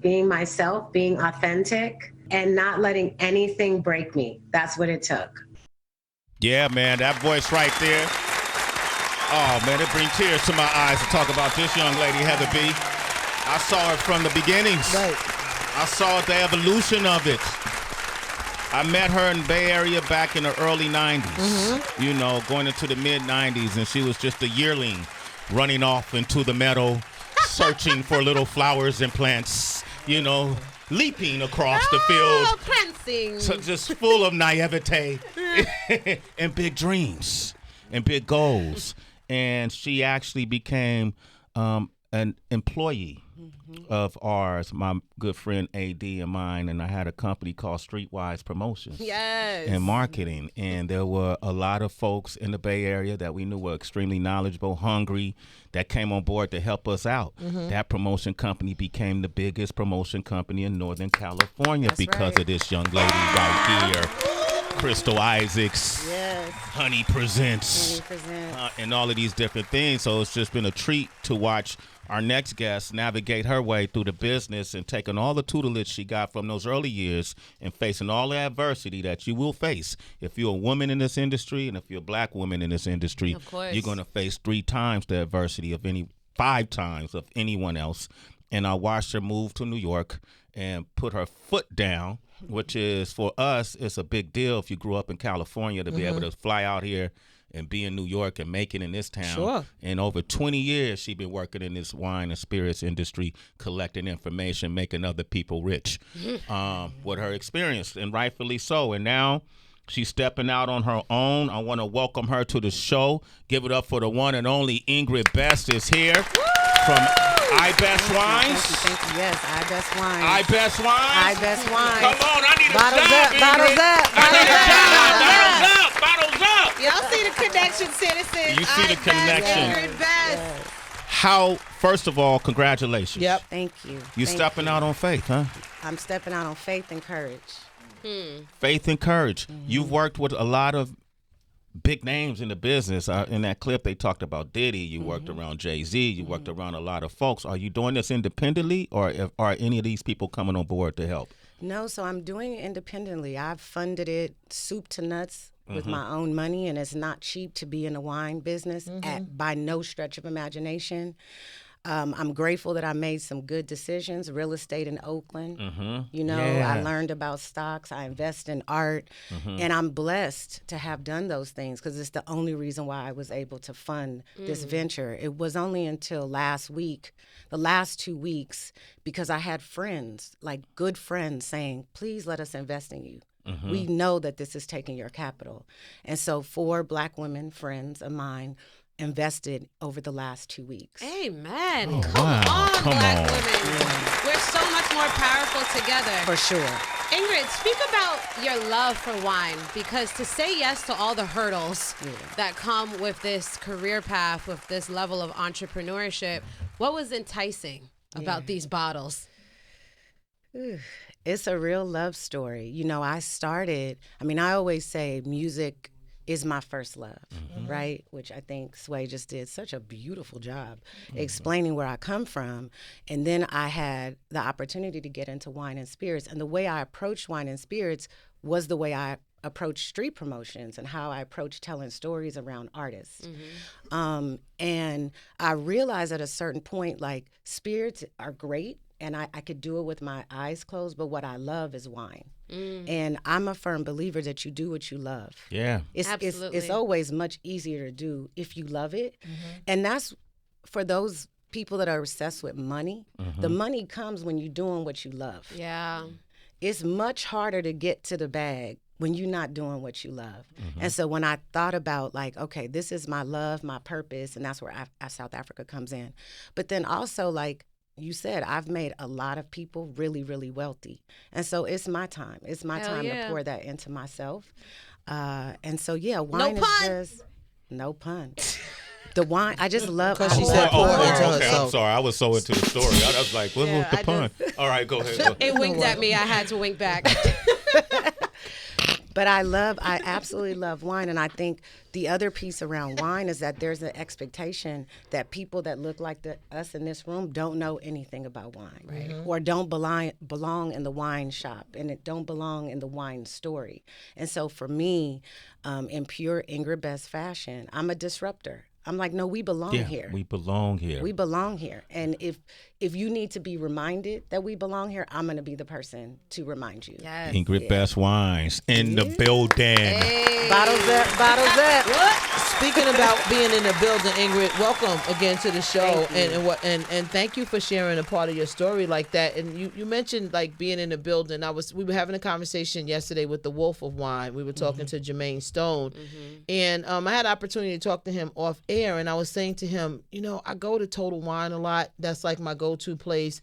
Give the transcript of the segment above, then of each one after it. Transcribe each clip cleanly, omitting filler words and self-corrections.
being myself, being authentic, and not letting anything break me. That's what it took. Yeah, man, that voice right there. Oh, man, it brings tears to my eyes to talk about this young lady, Heather B. I saw it from the beginnings. Right. I saw the evolution of it. I met her in the Bay Area back in the early 90s, you know, going into the mid-90s, and she was just a yearling running off into the meadow, searching for little flowers and plants, you know, leaping across the field. Prancing. So just full of naivete and big dreams and big goals. And she actually became an employee of ours, my good friend AD and mine, and I had a company called StreetWise Promotions and Marketing. And there were a lot of folks in the Bay Area that we knew were extremely knowledgeable, hungry, that came on board to help us out. That promotion company became the biggest promotion company in Northern California because of this young lady right here. Crystal Isaacs, Honey Presents, and all of these different things. So it's just been a treat to watch our next guest navigate her way through the business and taking all the tutelage she got from those early years and facing all the adversity that you will face. If you're a woman in this industry and if you're a black woman in this industry, you're going to face 3 times the adversity of 5 times of anyone else. And I watched her move to New York and put her foot down, which is, for us, it's a big deal if you grew up in California to be able to fly out here and be in New York and make it in this town. Sure. And over 20 years, she's been working in this wine and spirits industry, collecting information, making other people rich with her experience, and rightfully so. And now she's stepping out on her own. I want to welcome her to the show. Give it up for the one and only Ingrid Best is here from IBest Wines. Thank you. Yes, IBest Wines. IBest Wines. IBest Wines. Come on, I need a Bottles job, up, bottles Ingrid. up, I need a bottles job. Bottles up. Y'all see the connection, citizens. You see the connection. Ingrid Best. How, first of all, congratulations. Yep. Thank you. You Thank stepping you. out on faith, huh? I'm stepping out on faith and courage. Faith and courage. You've worked with a lot of big names in the business. In that clip, they talked about Diddy. You worked around Jay-Z. You worked around a lot of folks. Are you doing this independently, or are any of these people coming on board to help? No, so I'm doing it independently. I've funded it soup to nuts with my own money, and it's not cheap to be in the wine business by no stretch of imagination. I'm grateful that I made some good decisions. Real estate in Oakland. You know, I learned about stocks. I invest in art. And I'm blessed to have done those things because it's the only reason why I was able to fund this venture. It was only until last week, the last 2 weeks, because I had friends, like good friends, saying, please let us invest in you. We know that this is taking your capital. And so 4 Black women, friends of mine, invested over the last 2 weeks. Amen. Oh, Come wow. on, Come Black on. women. We're so much more powerful together. For sure. Ingrid, speak about your love for wine, because to say yes to all the hurdles that come with this career path, with this level of entrepreneurship, what was enticing about these bottles? It's a real love story. You know, I always say music is my first love, right? Which I think Sway just did such a beautiful job explaining where I come from. And then I had the opportunity to get into wine and spirits. And the way I approached wine and spirits was the way I approached street promotions and how I approached telling stories around artists. And I realized at a certain point, like, spirits are great, and I could do it with my eyes closed, but what I love is wine. And I'm a firm believer that you do what you love. Yeah. It's always much easier to do if you love it. And that's for those people that are obsessed with money. The money comes when you're doing what you love. Yeah. It's much harder to get to the bag when you're not doing what you love. And so when I thought about, like, okay, this is my love, my purpose, and that's where South Africa comes in. But then also, like you said, I've made a lot of people really, really wealthy. And so it's my time. It's my time to pour that into myself. And so, wine is just, no pun. The wine, I just love. Because she said pour into okay. herself. I'm sorry. I was so into the story. I was like, what was the pun? All right, go ahead. It winked at me. I had to wink back. But I absolutely love wine. And I think the other piece around wine is that there's an expectation that people that look like us in this room don't know anything about wine, right? Or don't belong in the wine shop, and it don't belong in the wine story. And so for me, in pure Ingrid Best fashion, I'm a disruptor. I'm like, no, we belong here. We belong here. We belong here. And if you need to be reminded that we belong here, I'm going to be the person to remind you. Yes. Ingrid Best Wines in the building. Hey. Bottles up, bottles up. What? Speaking about being in the building, Ingrid, welcome again to the show, and thank you for sharing a part of your story like that. And you mentioned like being in the building. We were having a conversation yesterday with the Wolf of Wine. We were talking to Jermaine Stone, and I had an opportunity to talk to him off air, and I was saying to him, I go to Total Wine a lot. That's like my go-to place,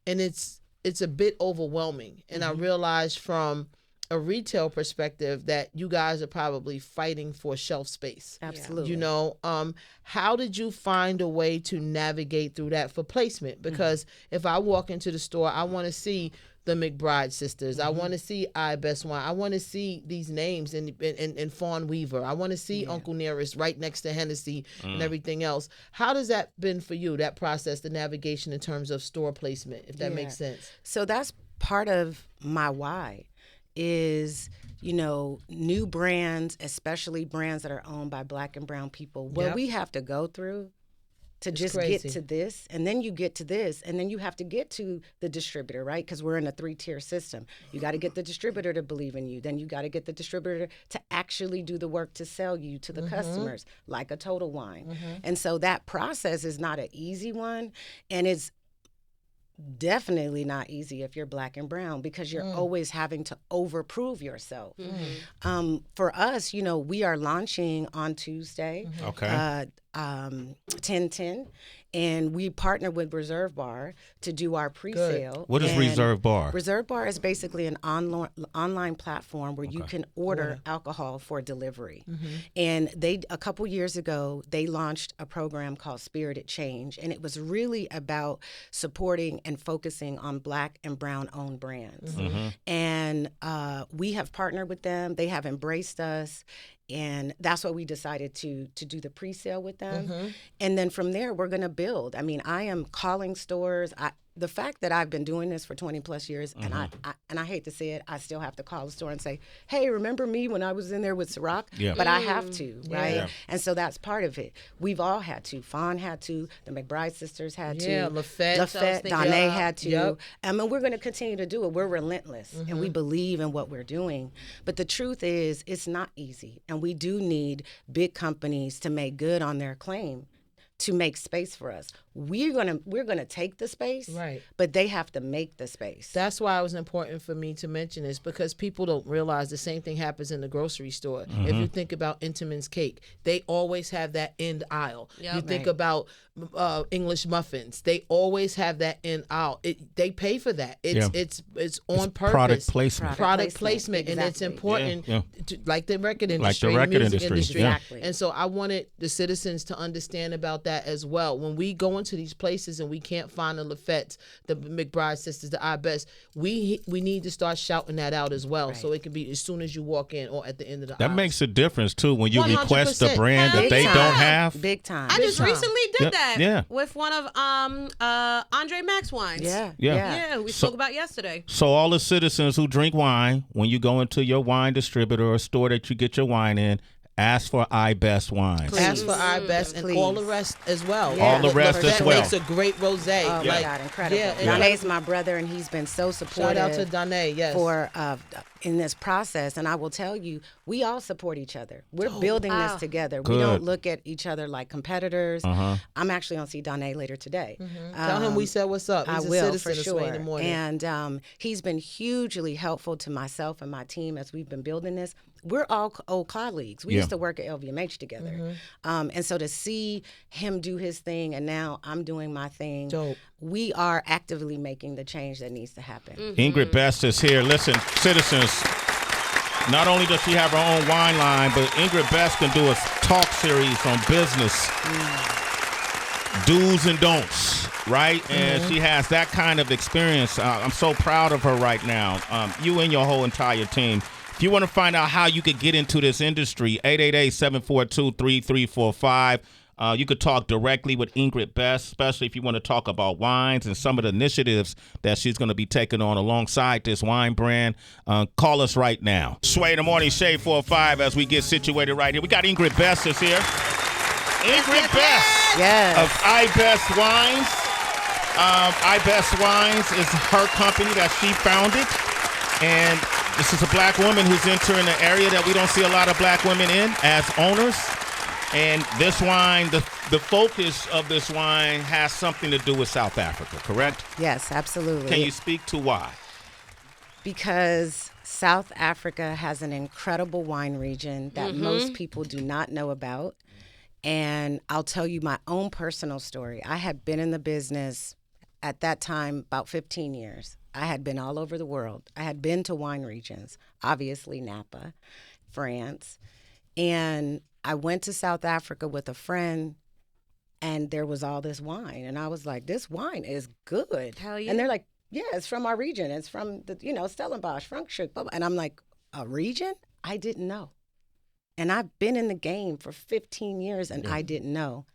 and it's a bit overwhelming. And I realized from a retail perspective that you guys are probably fighting for shelf space. Absolutely. How did you find a way to navigate through that for placement? Because if I walk into the store, I want to see the McBride sisters. I want to see IBest Wine. I want to see these names in Fawn Weaver. I want to see Uncle Nearest right next to Hennessy and everything else. How does that been for you, that process, the navigation in terms of store placement, if that makes sense? So that's part of my why is, new brands, especially brands that are owned by Black and brown people, what we have to go through to just get to this, and then you get to this, and then you have to get to the distributor, right? Because we're in a 3-tier system. You got to get the distributor to believe in you. Then you got to get the distributor to actually do the work to sell you to the customers, like a Total Wine. And so that process is not an easy one, and it's definitely not easy if you're Black and brown, because you're always having to overprove yourself. For us, we are launching on Tuesday. Okay. 10/10, and we partner with Reserve Bar to do our pre-sale. What is Reserve Bar? Reserve Bar is basically an online platform where you can order alcohol for delivery. And a couple years ago, they launched a program called Spirited Change, and it was really about supporting and focusing on Black and brown owned brands. And we have partnered with them. They have embraced us. And that's why we decided to do the pre-sale with them. And then from there, we're going to build. I mean, I am calling stores. The fact that I've been doing this for 20 plus years, and I hate to say it, I still have to call the store and say, hey, remember me when I was in there with Ciroc? But I have to, right? Yeah. And so that's part of it. We've all had to. Fawn had to. The McBride sisters had to. Yeah, Lafette, Donnay had to. And we're going to continue to do it. We're relentless, and we believe in what we're doing. But the truth is, it's not easy. And we do need big companies to make good on their claim to make space for us. We're gonna take the space, right? But they have to make the space. That's why it was important for me to mention this, because people don't realize the same thing happens in the grocery store. If you think about Entenmann's cake, they always have that end aisle. You think about English muffins, they always have that end aisle. They pay for that. It's on purpose. Product placement. Product placement, exactly. And it's important, to, like the record industry, like the record music industry. Exactly. And so I wanted the citizens to understand about that as well. When we go into these places and we can't find the Lafettes, the McBride sisters, the IBest, we need to start shouting that out as well. Right. So it can be as soon as you walk in or at the end of the That aisle. makes a difference too when you 100%. request a brand that they time. don't have. Big time. I just recently did that Yeah. with one of Andre Max wines. Yeah. We spoke about yesterday. So all the citizens who drink wine, when you go into your wine distributor or store that you get your wine in, ask for IBest Wines. Please. Ask for IBest and all the rest as well. Yeah. All the rest as that well. makes a great rosé. Oh my God, incredible. Yeah, Donay's my brother, and he's been so supportive. Shout out to Donnay, yes. For in this process, and I will tell you, we all support each other. We're building this together. Good. We don't look at each other like competitors. I'm actually going to see Donnay later today. Tell him we said what's up. He's I a will, citizen for of Sway in the sure. morning. And he's been hugely helpful to myself and my team as we've been building this. We're all old colleagues. We used to work at LVMH together. And so to see him do his thing and now I'm doing my thing, Dope. We are actively making the change that needs to happen. Ingrid Best is here. Listen, citizens, not only does she have her own wine line, but Ingrid Best can do a talk series on business, do's and don'ts, right? And she has that kind of experience. I'm so proud of her right now. You and your whole entire team. If you want to find out how you could get into this industry, 888-742-3345. You could talk directly with Ingrid Best, especially if you want to talk about wines and some of the initiatives that she's going to be taking on alongside this wine brand. Call us right now. Sway in the Morning, Shade 405, as we get situated right here. We got Ingrid Best is here. Ingrid Best of IBest Wines. IBest Wines is her company that she founded. And this is a black woman who's entering an area that we don't see a lot of black women in as owners. And this wine, the focus of this wine has something to do with South Africa, correct? Yes, absolutely. Can you speak to why? Because South Africa has an incredible wine region that most people do not know about. And I'll tell you my own personal story. I had been in the business at that time about 15 years. I had been all over the world. I had been to wine regions, obviously Napa, France, and I went to South Africa with a friend, and there was all this wine. And I was like, this wine is good. Hell yeah. And they're like, yeah, it's from our region. It's from, Stellenbosch, Frankfurt. Blah, blah. And I'm like, a region? I didn't know. And I've been in the game for 15 years, and I didn't know.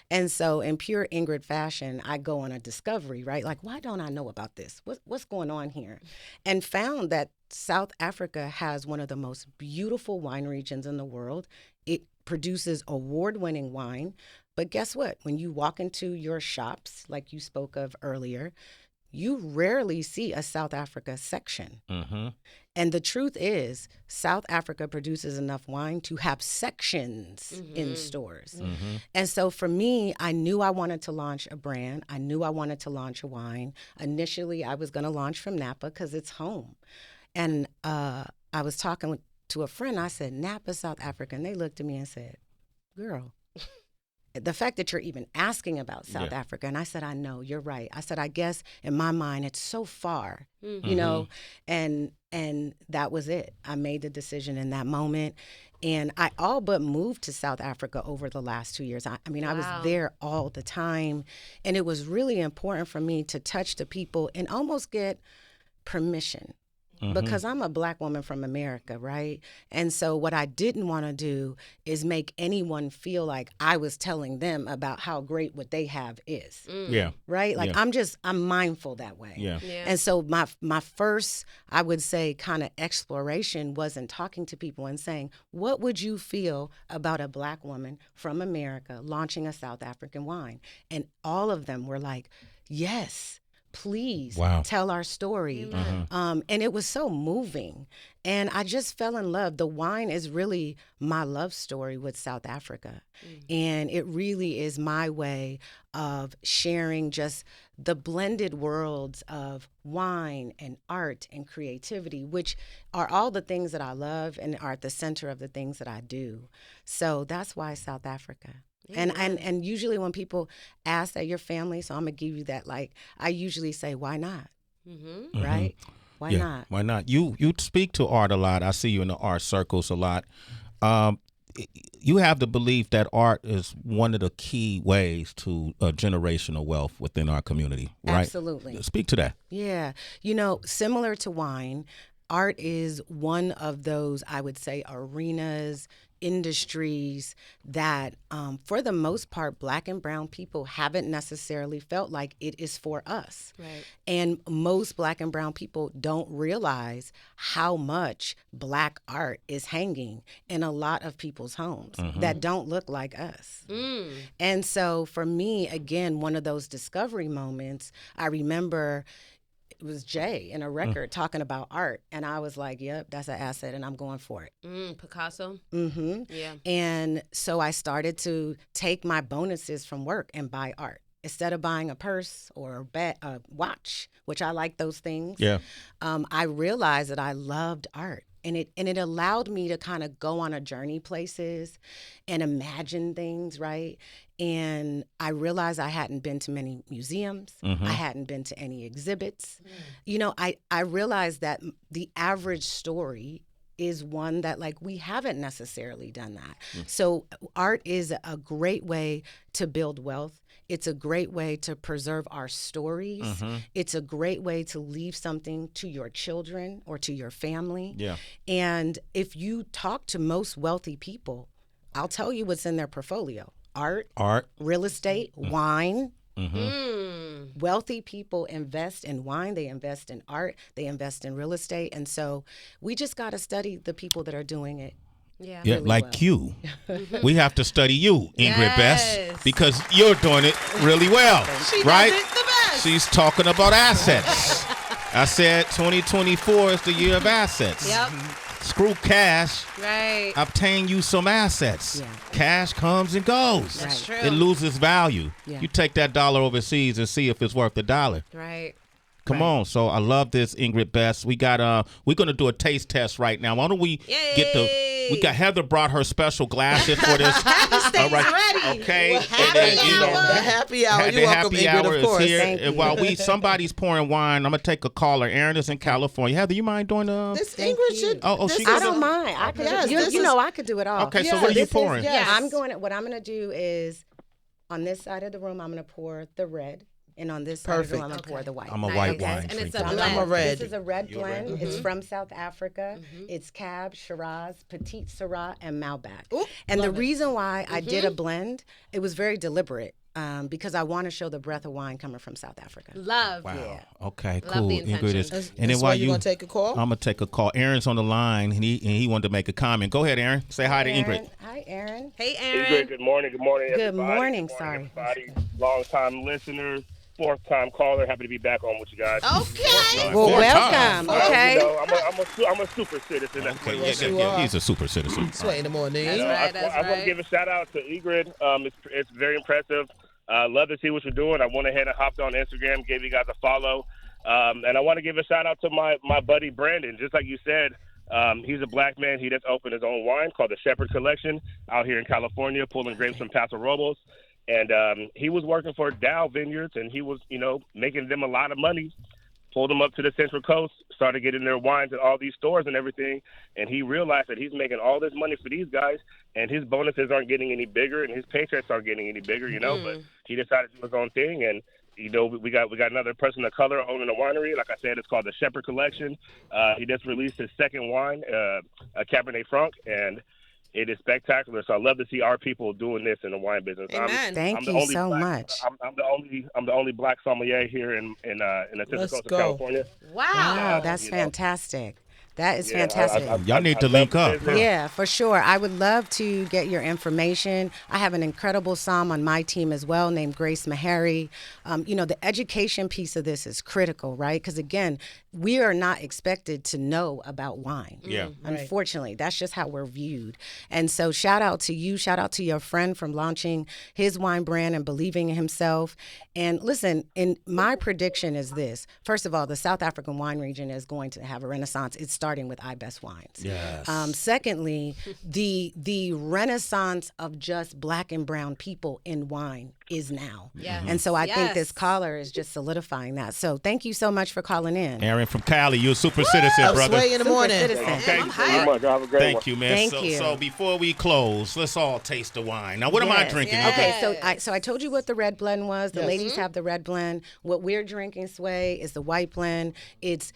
And so in pure Ingrid fashion, I go on a discovery, right? Like, why don't I know about this? What's going on here? And found that South Africa has one of the most beautiful wine regions in the world. It produces award-winning wine. But guess what? When you walk into your shops, like you spoke of earlier, you rarely see a South Africa section. Mm-hmm. And the truth is, South Africa produces enough wine to have sections in stores. Mm-hmm. And so for me, I knew I wanted to launch a brand. I knew I wanted to launch a wine. Initially, I was going to launch from Napa because it's home. And I was talking to a friend. I said, Napa, South Africa. And they looked at me and said, girl, the fact that you're even asking about South Africa. And I said, I know, you're right. I said, I guess in my mind, it's so far, you know, and that was it. I made the decision in that moment. And I all but moved to South Africa over the last 2 years. I mean, I was there all the time. And it was really important for me to touch the people and almost get permission. Because I'm a black woman from America, right? And so what I didn't want to do is make anyone feel like I was telling them about how great what they have is. Yeah. Right? Like I'm mindful that way. Yeah. And so my first, I would say, kind of exploration wasn't talking to people and saying, what would you feel about a black woman from America launching a South African wine? And all of them were like, yes. Please tell our story. And it was so moving. And I just fell in love. The wine is really my love story with South Africa. And it really is my way of sharing just the blended worlds of wine and art and creativity, which are all the things that I love and are at the center of the things that I do. So that's why South Africa. Yeah. And usually when people ask that your family, so I'm gonna give you that, like, I usually say, why not? Right? Why not? Why not? You speak to art a lot. I see you in the art circles a lot. You have the belief that art is one of the key ways to generational wealth within our community, right? Absolutely. Speak to that. Yeah. You know, similar to wine, art is one of those, I would say, arenas, industries that, for the most part, Black and brown people haven't necessarily felt like it is for us. Right. And most Black and brown people don't realize how much Black art is hanging in a lot of people's homes that don't look like us. And so for me, again, one of those discovery moments, I remember it was Jay in a record talking about art. And I was like, yep, that's an asset and I'm going for it. Picasso? Yeah. And so I started to take my bonuses from work and buy art. Instead of buying a purse or a watch, which I like those things, I realized that I loved art. And it allowed me to kind of go on a journey places and imagine things, right? And I realized I hadn't been to many museums. I hadn't been to any exhibits. You know, I realized that the average story is one that like we haven't necessarily done that. So art is a great way to build wealth. It's a great way to preserve our stories. It's a great way to leave something to your children or to your family. Yeah. And if you talk to most wealthy people, I'll tell you what's in their portfolio. Art, real estate, wine. Wealthy people invest in wine, they invest in art, they invest in real estate. And so we just got to study the people that are doing it. Yeah. Yeah, really like well. you. We have to study you, Ingrid Yes. Best, because you're doing it really well, She right? does it the best. She's talking about assets. I said 2024 is the year of assets. Yep. Screw cash. Right. Obtain you some assets. Yeah. Cash comes and goes. That's true. It loses value. Yeah. You take that dollar overseas and see if it's worth the dollar. Right. Come on. So I love this, Ingrid Best. We got we're gonna do a taste test right now. Why don't we we got Heather brought her special glasses for this. All right. ready. Okay. The happy hour. The You're welcome, happy Ingrid, hour of is course. here. Thank And you. while somebody's pouring wine, I'm gonna take a caller. Aaron is in California. Heather, you mind doing This Thank Ingrid you. should. Oh, this she is I goes a- don't mind. I could Yes, you, this you is- know I could do it all. Okay, so Yeah, what are you this is- pouring? yeah. Yeah, what I'm gonna do is on this side of the room I'm gonna pour the red. And on this side of the room, I'm going to pour the white. I'm a Nice. white Okay. wine And it's drinker. a I'm blend. a red. This is a red You're blend. red. It's from South Africa. It's Cab, Shiraz, Petite Syrah, and Malbec. Ooh, And the love it. reason why I did a blend, it was very deliberate because I want to show the breath of wine coming from South Africa. Love. Wow. Yeah. Okay, Love cool. the Ingrid intention. is, That's- and then that's while why you gonna take a call? I'm gonna take a call. Aaron's on the line, and he wanted to make a comment. Go ahead, Aaron. Say hi to Aaron. Ingrid. Hi, Aaron. Hey, Ingrid, Aaron. good morning. Good morning, Good everybody. morning, Good sorry. everybody. Long-time listeners, fourth-time caller. Happy to be back on with you guys. Okay. Well, Four welcome. times. Okay. You know, I'm a super citizen. That's Okay, what it is. you are. He's a super citizen. Sway in the morning. That's You know, right. I want to give a shout-out to Ingrid. It's very impressive. Love to see what you're doing. I went ahead and hopped on Instagram, gave you guys a follow. And I want to give a shout-out to my buddy Brandon. Just like you said, he's a black man. He just opened his own wine called the Shepherd Collection out here in California, pulling grapes from Paso Robles. And he was working for Dow Vineyards, and he was, making them a lot of money. Pulled them up to the Central Coast, started getting their wines at all these stores and everything. And he realized that he's making all this money for these guys, and his bonuses aren't getting any bigger, and his paychecks aren't getting any bigger, But he decided to do his own thing, and we got another person of color owning a winery. Like I said, it's called the Shepherd Collection. He just released his second wine, a Cabernet Franc, and it is spectacular. So I love to see our people doing this in the wine business. Amen. Thank I'm the you only so black- much. I'm the only black sommelier here in the Central Let's Coast of go. California. Wow. Wow, that's you know. fantastic. That is Yeah, fantastic. Y'all need to love link the up. business. Yeah, for sure. I would love to get your information. I have an incredible som on my team as well named Grace Meharry. The education piece of this is critical, right? Because again, we are not expected to know about wine. Yeah. Unfortunately, that's just how we're viewed. And so shout out to you. Shout out to your friend from launching his wine brand and believing in himself. And listen, my prediction is this. First of all, the South African wine region is going to have a renaissance. It's starting with IBest Wines. Yes. Secondly, the renaissance of just black and brown people in wine is now. Yes. And so I think this Yes. caller is just solidifying that. So thank you so much for calling in. Aaron from Cali, you're a super citizen, brother. Sway in the Super morning. citizen. Okay. Thank you very much. Have a great one. Thank you, man. Thank so, you. so before we close, let's all taste the wine. Now, what am I Yes. drinking? Yes. Okay, so I told you what the red blend was. The ladies have the red blend. What we're drinking, Sway, is the white blend. It's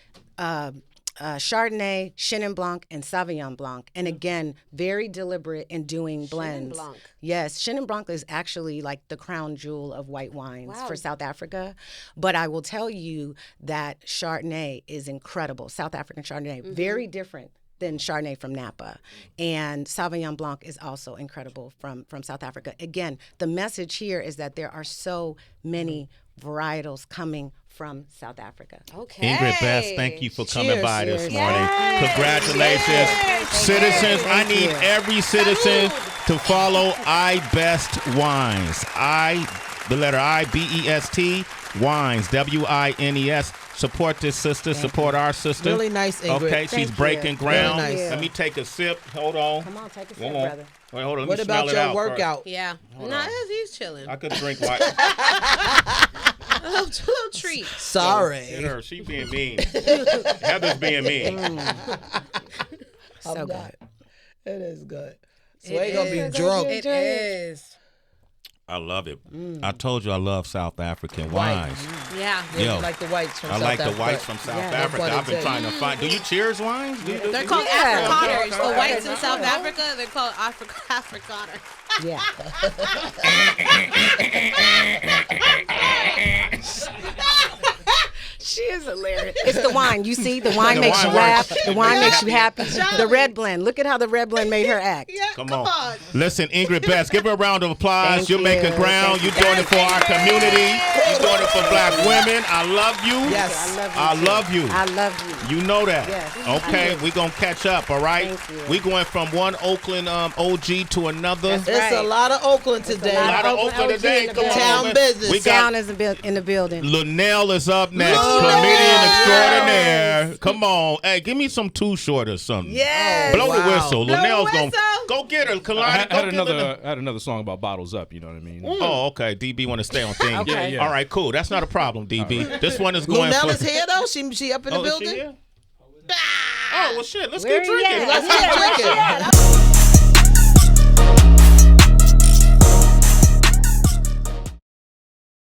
Chardonnay, Chenin Blanc, and Sauvignon Blanc. And again, very deliberate in doing blends. Blanc. Yes, Chenin Blanc is actually like the crown jewel of white wines Wow. for South Africa. But I will tell you that Chardonnay is incredible. South African Chardonnay, very different than Chardonnay from Napa. And Sauvignon Blanc is also incredible from South Africa. Again, the message here is that there are so many varietals coming from South Africa. Okay. Ingrid Best, thank you for coming Cheers. by this Cheers. morning. Yes. Congratulations. Cheers. Citizens, I Thank need you. every citizen to follow IBest Wines. The letter I, B-E-S-T, Wines, W-I-N-E-S. Support this sister, support our sister. Really nice, Ingrid. Okay, she's Thank breaking you. ground. Very nice. Let me take a sip. Hold on. Come on, take a sip, Hold on. brother. Wait, hold on. Let What me smell about it your out workout? Yeah. No, he's chilling. First. I could drink white. A little treat. Sorry. Hit her. She being mean. Heather's being mean. So I'm good. not. It is good. So ain't gonna be drunk. It is. I love it. I told you I love South African wines. Yeah. Yeah, Yo, you like the whites from I South like Africa. the whites from South Yeah, Africa. that's I've been what trying to find. Do you cheers wines? Do you- They're called Yeah. Afrikaners. Okay. The whites in South Africa, they're called Afrikaners. Yeah. She is hilarious. It's the wine. You see, the wine The makes wine you laugh. works. The wine makes you happy. The red blend. Look at how the red blend made her act. Come on. Listen, Ingrid Best, give her a round of applause. Thank You're making you. ground. Thank You're doing it for our community. You're doing it for black women. I love you. Yes. I love you. I love you. You know that. Yes. Okay, we're going to catch up, all right? Thank you. We're going from one Oakland OG to another. That's It's right. a lot of Oakland today. A lot of Oakland Oakland OG today. in the Come on, Town man. business. We got Sound is in the building. Linnell is up next. Linnell. Comedian extraordinaire. Come on. Hey, give me some Too Short or something. Yes. Blow the Wow. whistle. Blow the Linnell's going whistle. go get her. I Kalani, had, go get her. I had another song about bottles up. You know what I mean? Oh, okay. DB want to stay on theme. Okay. Yeah. All right, cool. That's not a problem, DB. This one is going Lunell for. is here though. She up in the Oh, is she building. here? Oh, well, shit. Let's Where keep he drinking. at? Let's Yeah, keep where she drinking. at?